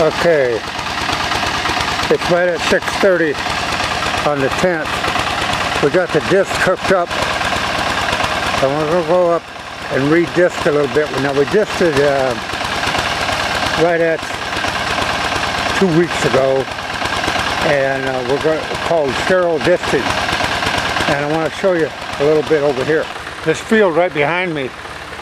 Okay, it's right at 6:30 on the 10th. We got the disc hooked up, and we're going to go up and re-disc a little bit. Now we disced it right at 2 weeks ago, and we're going to call it sterile disting. And I want to show you a little bit over here. This field right behind me,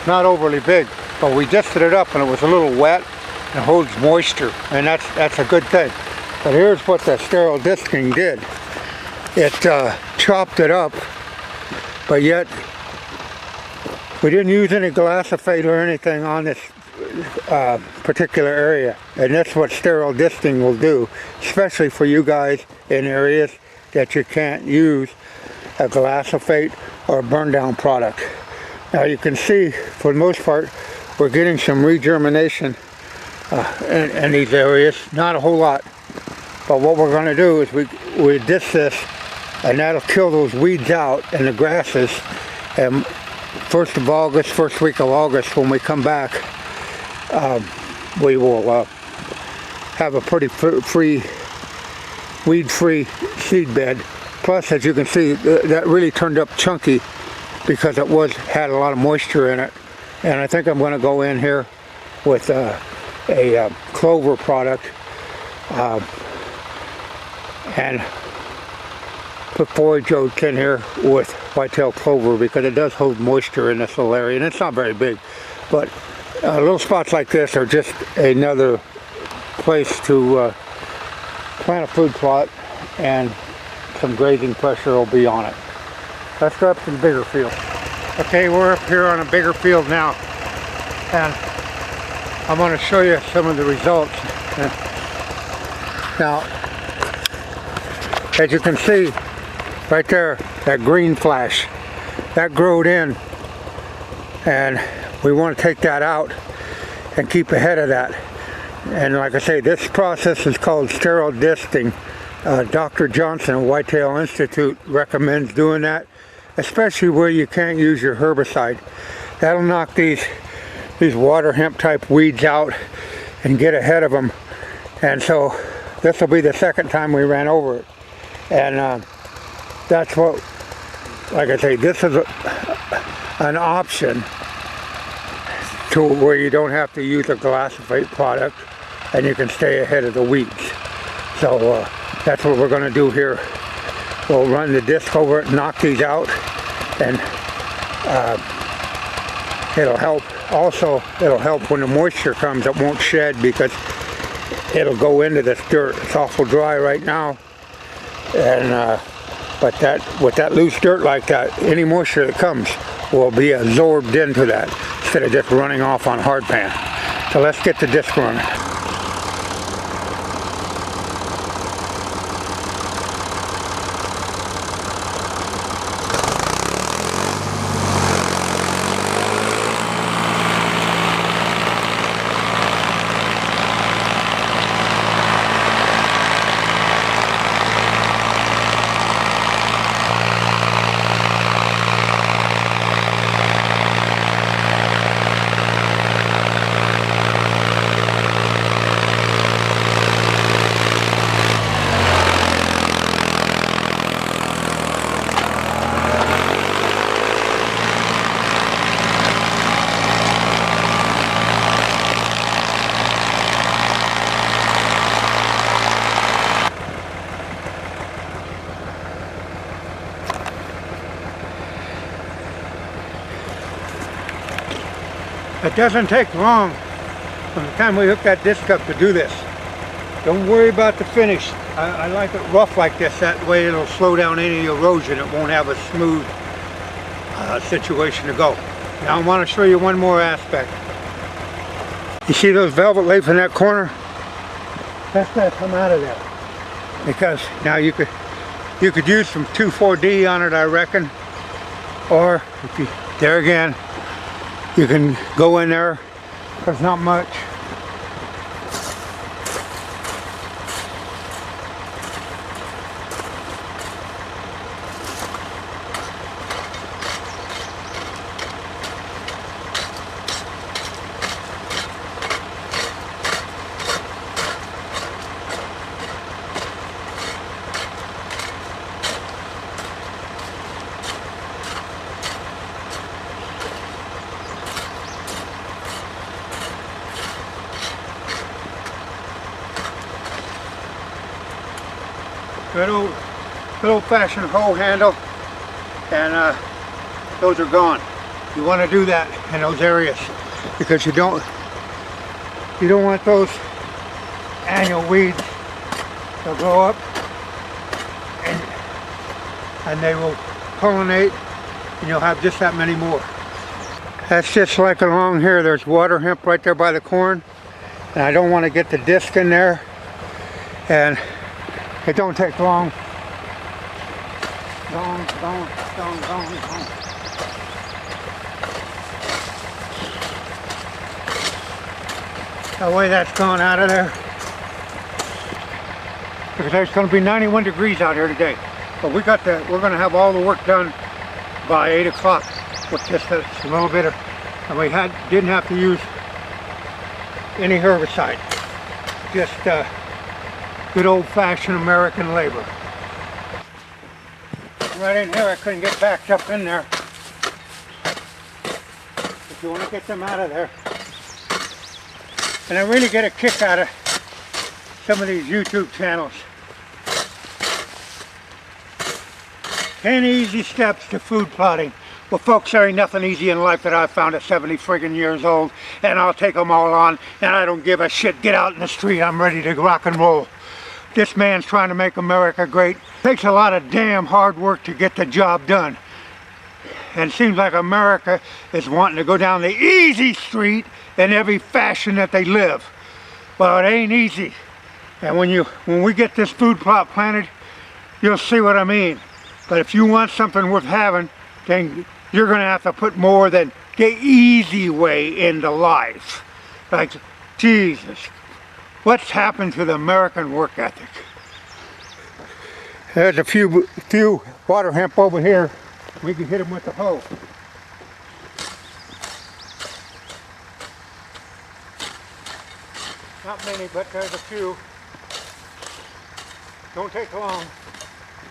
not overly big, but we disced it up and it was a little wet and holds moisture, and that's a good thing. But here's what the sterile disking did. It chopped it up, but yet we didn't use any glyphosate or anything on this particular area, and that's what sterile disting will do, especially for you guys in areas that you can't use a glyphosate or a burn down product. Now you can see, for the most part, we're getting some regermination in these areas. Not a whole lot, but what we're going to do is we disc this, and that'll kill those weeds out and the grasses. And first week of August, when we come back, we will have a pretty weed-free seed bed. Plus, as you can see, that really turned up chunky because it had a lot of moisture in it. And I think I'm going to go in here with a clover product and put forage oats in here with whitetail clover, because it does hold moisture in this little area, and it's not very big. But little spots like this are just another place to plant a food plot, and some grazing pressure will be on it. Let's go up to the bigger field. Okay, we're up here on a bigger field now, and I'm going to show you some of the results. Now, as you can see right there, that green flash, that growed in, and we want to take that out and keep ahead of that. And like I say, this process is called sterile disting. Dr. Johnson at Whitetail Institute recommends doing that, especially where you can't use your herbicide. That'll knock these water hemp type weeds out and get ahead of them. And so this will be the second time we ran over it. And that's what, like I say, this is an option to where you don't have to use a glyphosate product, and you can stay ahead of the weeds. So that's what we're going to do here. We'll run the disc over it, knock these out, and it'll help. Also, it'll help when the moisture comes. It won't shed because it'll go into this dirt. It's awful dry right now, and but with that loose dirt like that, any moisture that comes will be absorbed into that instead of just running off on hard pan. So let's get the disc running. It doesn't take long from the time we hook that disc up to do this. Don't worry about the finish. I like it rough like this. That way it'll slow down any erosion. It won't have a smooth situation to go. Now I want to show you one more aspect. You see those velvet leaves in that corner? That's got to come out of there. Because now you could use some 2,4-D on it, I reckon. Or if you, there again, you can go in there. There's not much. good old-fashioned hoe handle, and those are gone. You want to do that in those areas because you don't want those annual weeds to grow up, and they will pollinate, and you'll have just that many more. That's just like along here. There's water hemp right there by the corn, and I don't want to get the disc in there, and it don't take long. Gone. That way that's gone out of there. Because it's going to be 91 degrees out here today. But we're going to have all the work done by 8 o'clock with just a little bit of, and we didn't have to use any herbicide. Just good old-fashioned American labor. Right in here, I couldn't get backed up in there. If you want to get them out of there. And I really get a kick out of some of these YouTube channels. 10 easy steps to food plotting. Well, folks, there ain't nothing easy in life that I've found at 70 friggin' years old, and I'll take them all on, and I don't give a shit. Get out in the street, I'm ready to rock and roll. This man's trying to make America great. Takes a lot of damn hard work to get the job done. And it seems like America is wanting to go down the easy street in every fashion that they live. Well, it ain't easy. And when we get this food plot planted, you'll see what I mean. But if you want something worth having, then you're going to have to put more than the easy way into life. Like, Jesus, what's happened to the American work ethic? There's a few water hemp over here. We can hit them with the hoe. Not many, but there's a few. Don't take long.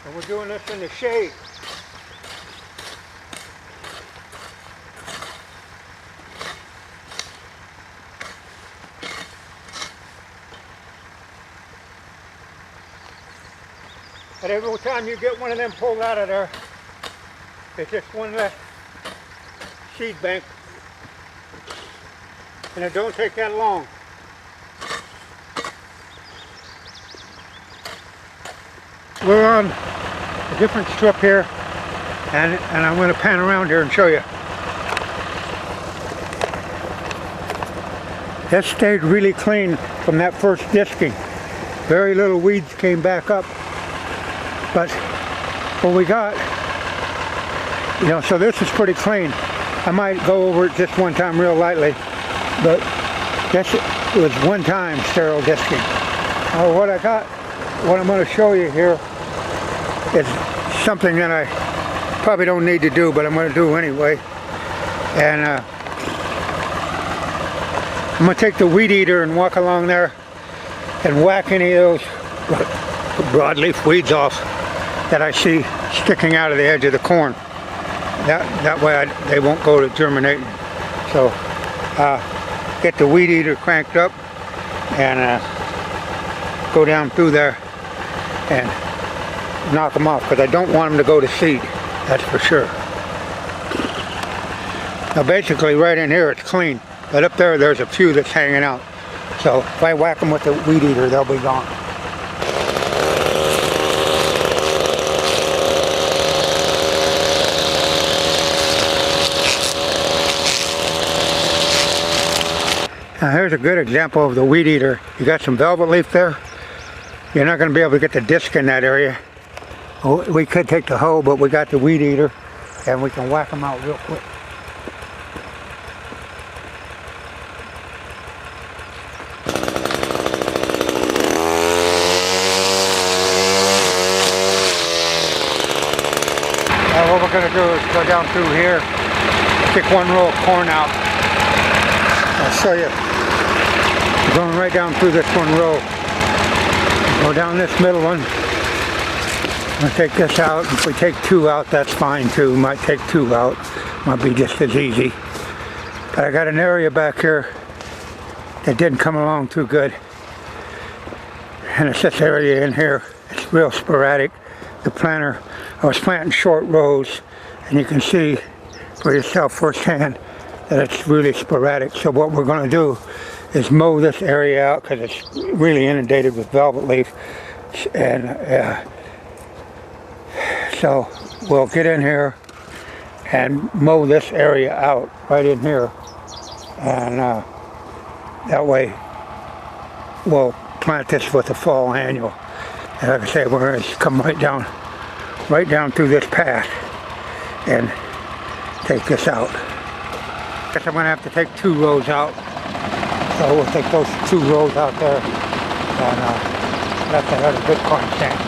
And we're doing this in the shade. And every time you get one of them pulled out of there, it's just one less seed bank. And it don't take that long. We're on a different strip here, and I'm going to pan around here and show you. This stayed really clean from that first disking. Very little weeds came back up. But what we got, so this is pretty clean. I might go over it just one time real lightly, but this was one time sterile disking. Now what I'm going to show you here is something that I probably don't need to do, but I'm going to do anyway. And I'm going to take the weed eater and walk along there and whack any of those broadleaf weeds off that I see sticking out of the edge of the corn. That way they won't go to germinating. So get the weed eater cranked up and go down through there and knock them off, because I don't want them to go to seed, that's for sure. Now basically right in here it's clean, but up there's a few that's hanging out. So if I whack them with the weed eater, they'll be gone. Now here's a good example of the weed eater. You got some velvet leaf there. You're not going to be able to get the disc in that area. We could take the hoe, but we got the weed eater and we can whack them out real quick. Now what we're going to do is go down through here, pick one row of corn out. I'll show you. We're going right down through this one row. Go down this middle one. I'm going to take this out. If we take two out, that's fine too. Might take two out. Might be just as easy. But I got an area back here that didn't come along too good. And it's this area in here. It's real sporadic. The planter, I was planting short rows, and you can see for yourself firsthand that it's really sporadic. So what we're going to do is mow this area out because it's really inundated with velvet leaf, and so we'll get in here and mow this area out right in here, and that way we'll plant this with the fall annual. And like I say, we're going to come right down through this path and take this out. I guess I'm going to have to take 2 rows out, so we'll take those 2 rows out there, and that's another good corn stand.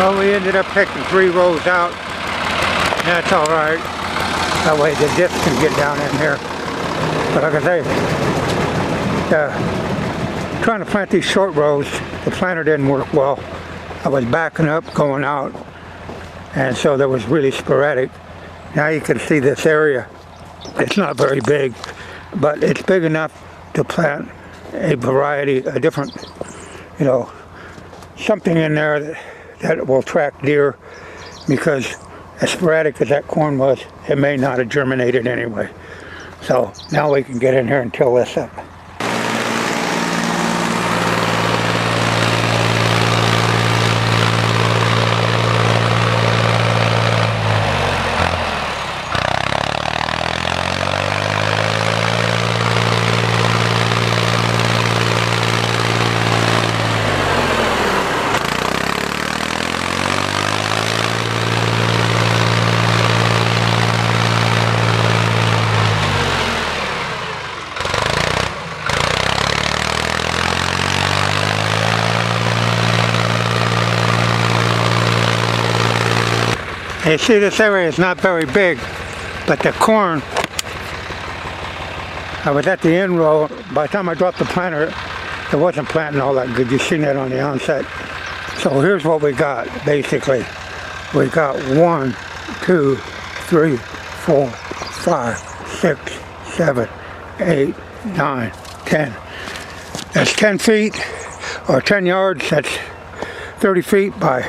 Well, we ended up taking 3 rows out. That's all right. That way the disc can get down in here. But like I say, trying to plant these short rows, the planter didn't work well. I was backing up, going out, and so that was really sporadic. Now you can see this area. It's not very big, but it's big enough to plant a variety, a different, something in there that will attract deer, because as sporadic as that corn was, it may not have germinated anyway. So now we can get in here and till this up. You see, this area is not very big, but the corn, I was at the end row. By the time I dropped the planter, it wasn't planting all that good. You've seen that on the onset. So here's what we got, basically. We got 1, 2, 3, 4, 5, 6, 7, 8, 9, 10. That's 10 feet, or 10 yards. That's 30 feet by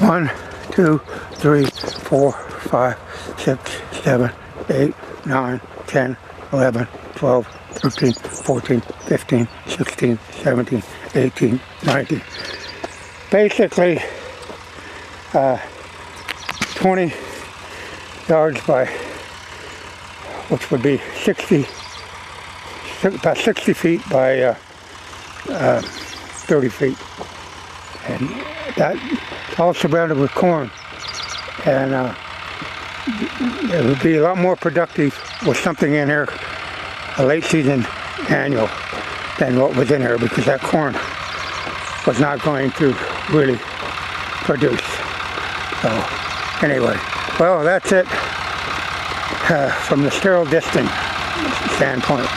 1, 2, 3, 4, 5, 6, 7, 8, 9, 10, 11, 12, 13, 14, 15, 16, 17, 18, 19. Basically, 20 yards by, which would be about 60 feet by 30 feet. And that's all surrounded with corn. And it would be a lot more productive with something in here, a late season annual, than what was in here, because that corn was not going to really produce. So anyway, well, that's it from the sterile distant standpoint.